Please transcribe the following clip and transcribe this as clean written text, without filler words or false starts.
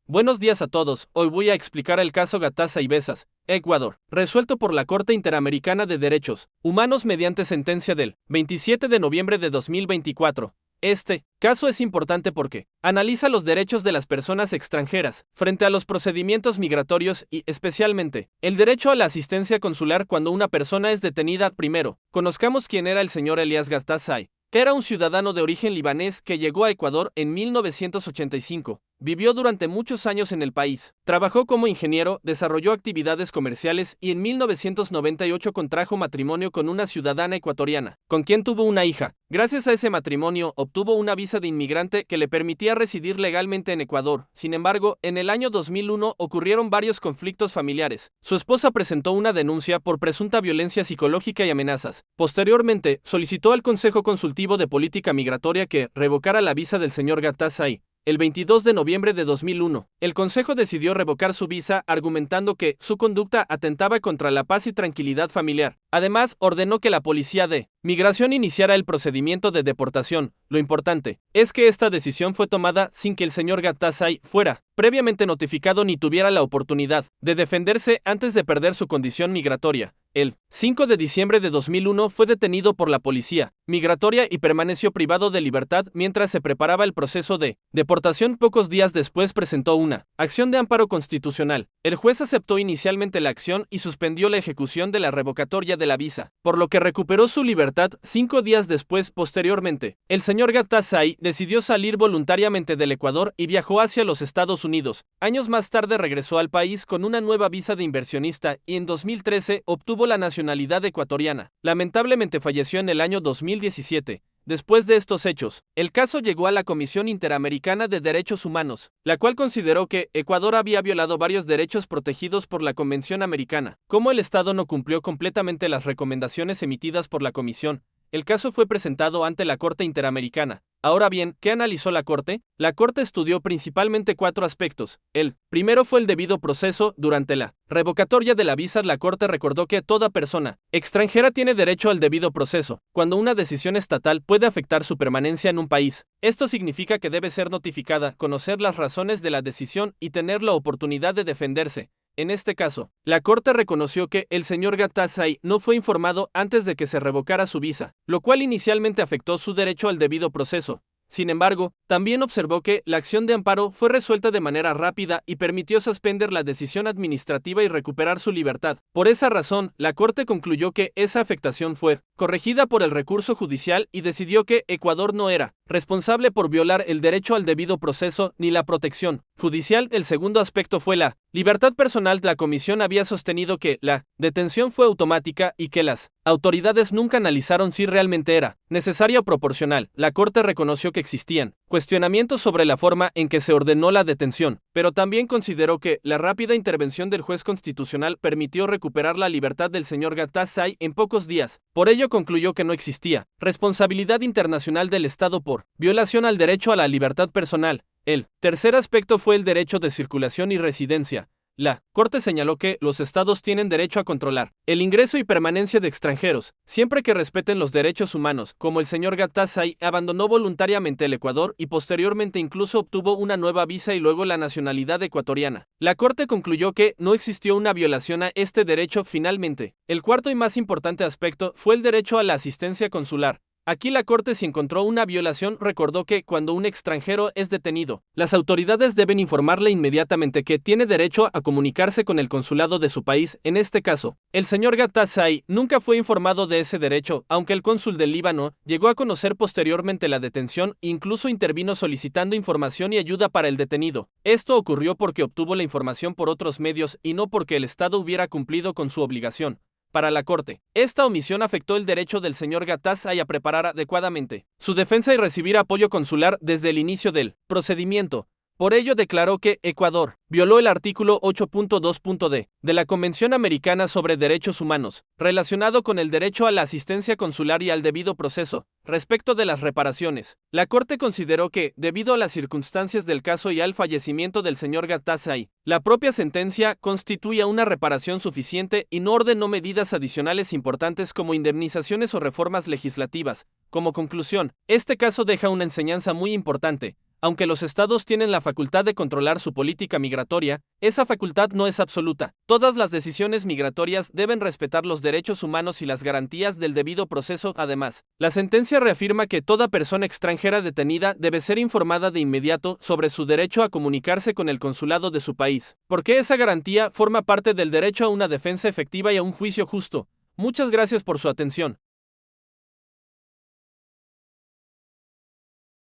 Buenos días a todos, hoy voy a explicar el caso Gatasa y Besas, Ecuador, resuelto por la Corte Interamericana de Derechos Humanos mediante sentencia del 27 de noviembre de 2024. Este caso es importante porque analiza los derechos de las personas extranjeras frente a los procedimientos migratorios y, especialmente, el derecho a la asistencia consular cuando una persona es detenida. Primero, conozcamos quién era el señor Elias Gatasa, que era un ciudadano de origen libanés que llegó a Ecuador en 1985. Vivió durante muchos años en el país, trabajó como ingeniero, desarrolló actividades comerciales y en 1998 contrajo matrimonio con una ciudadana ecuatoriana, con quien tuvo una hija. Gracias a ese matrimonio obtuvo una visa de inmigrante que le permitía residir legalmente en Ecuador. Sin embargo, en el año 2001 ocurrieron varios conflictos familiares. Su esposa presentó una denuncia por presunta violencia psicológica y amenazas. Posteriormente, solicitó al Consejo Consultivo de Política Migratoria que revocara la visa del señor Gatasa. El 22 de noviembre de 2001, el Consejo decidió revocar su visa argumentando que su conducta atentaba contra la paz y tranquilidad familiar. Además, ordenó que la policía de migración iniciara el procedimiento de deportación. Lo importante es que esta decisión fue tomada sin que el señor Gatasa fuera previamente notificado ni tuviera la oportunidad de defenderse antes de perder su condición migratoria. El 5 de diciembre de 2001 fue detenido por la policía migratoria y permaneció privado de libertad mientras se preparaba el proceso de deportación. Pocos días después presentó una acción de amparo constitucional. El juez aceptó inicialmente la acción y suspendió la ejecución de la revocatoria de la visa, por lo que recuperó su libertad 5 días después. Posteriormente, el señor Gatasa decidió salir voluntariamente del Ecuador y viajó hacia los Estados Unidos. Años más tarde regresó al país con una nueva visa de inversionista y en 2013 obtuvo la nacionalidad ecuatoriana. Lamentablemente falleció en el año 2017. Después de estos hechos, el caso llegó a la Comisión Interamericana de Derechos Humanos, la cual consideró que Ecuador había violado varios derechos protegidos por la Convención Americana. Como el Estado no cumplió completamente las recomendaciones emitidas por la Comisión, el caso fue presentado ante la Corte Interamericana. Ahora bien, ¿qué analizó la Corte? La Corte estudió principalmente 4 aspectos. El primero fue el debido proceso. Durante la revocatoria de la visa, la Corte recordó que toda persona extranjera tiene derecho al debido proceso cuando una decisión estatal puede afectar su permanencia en un país. Esto significa que debe ser notificada, conocer las razones de la decisión y tener la oportunidad de defenderse. En este caso, la Corte reconoció que el señor Gatasa no fue informado antes de que se revocara su visa, lo cual inicialmente afectó su derecho al debido proceso. Sin embargo, también observó que la acción de amparo fue resuelta de manera rápida y permitió suspender la decisión administrativa y recuperar su libertad. Por esa razón, la Corte concluyó que esa afectación fue corregida por el recurso judicial y decidió que Ecuador no era responsable por violar el derecho al debido proceso ni la protección judicial. El segundo aspecto fue la libertad personal. La Comisión había sostenido que la detención fue automática y que las autoridades nunca analizaron si realmente era necesaria o proporcional. La Corte reconoció que existían cuestionamientos sobre la forma en que se ordenó la detención, pero también consideró que la rápida intervención del juez constitucional permitió recuperar la libertad del señor Gatasa en pocos días. Por ello concluyó que no existía responsabilidad internacional del Estado por violación al derecho a la libertad personal. El tercer aspecto fue el derecho de circulación y residencia. La Corte señaló que los estados tienen derecho a controlar el ingreso y permanencia de extranjeros, siempre que respeten los derechos humanos. Como el señor Gatasa abandonó voluntariamente el Ecuador y posteriormente incluso obtuvo una nueva visa y luego la nacionalidad ecuatoriana, la Corte concluyó que no existió una violación a este derecho. Finalmente, el cuarto y más importante aspecto fue el derecho a la asistencia consular. Aquí la Corte, si encontró una violación, recordó que cuando un extranjero es detenido, las autoridades deben informarle inmediatamente que tiene derecho a comunicarse con el consulado de su país. En este caso, el señor Gatasa nunca fue informado de ese derecho, aunque el cónsul del Líbano llegó a conocer posteriormente la detención e incluso intervino solicitando información y ayuda para el detenido. Esto ocurrió porque obtuvo la información por otros medios y no porque el Estado hubiera cumplido con su obligación. Para la Corte, esta omisión afectó el derecho del señor Gatasa a preparar adecuadamente su defensa y recibir apoyo consular desde el inicio del procedimiento. Por ello declaró que Ecuador violó el artículo 8.2.d de la Convención Americana sobre Derechos Humanos, relacionado con el derecho a la asistencia consular y al debido proceso. Respecto de las reparaciones, la Corte consideró que, debido a las circunstancias del caso y al fallecimiento del señor Gatasa, la propia sentencia constituía una reparación suficiente y no ordenó medidas adicionales importantes como indemnizaciones o reformas legislativas. Como conclusión, este caso deja una enseñanza muy importante. Aunque los estados tienen la facultad de controlar su política migratoria, esa facultad no es absoluta. Todas las decisiones migratorias deben respetar los derechos humanos y las garantías del debido proceso. Además, la sentencia reafirma que toda persona extranjera detenida debe ser informada de inmediato sobre su derecho a comunicarse con el consulado de su país, porque esa garantía forma parte del derecho a una defensa efectiva y a un juicio justo. Muchas gracias por su atención.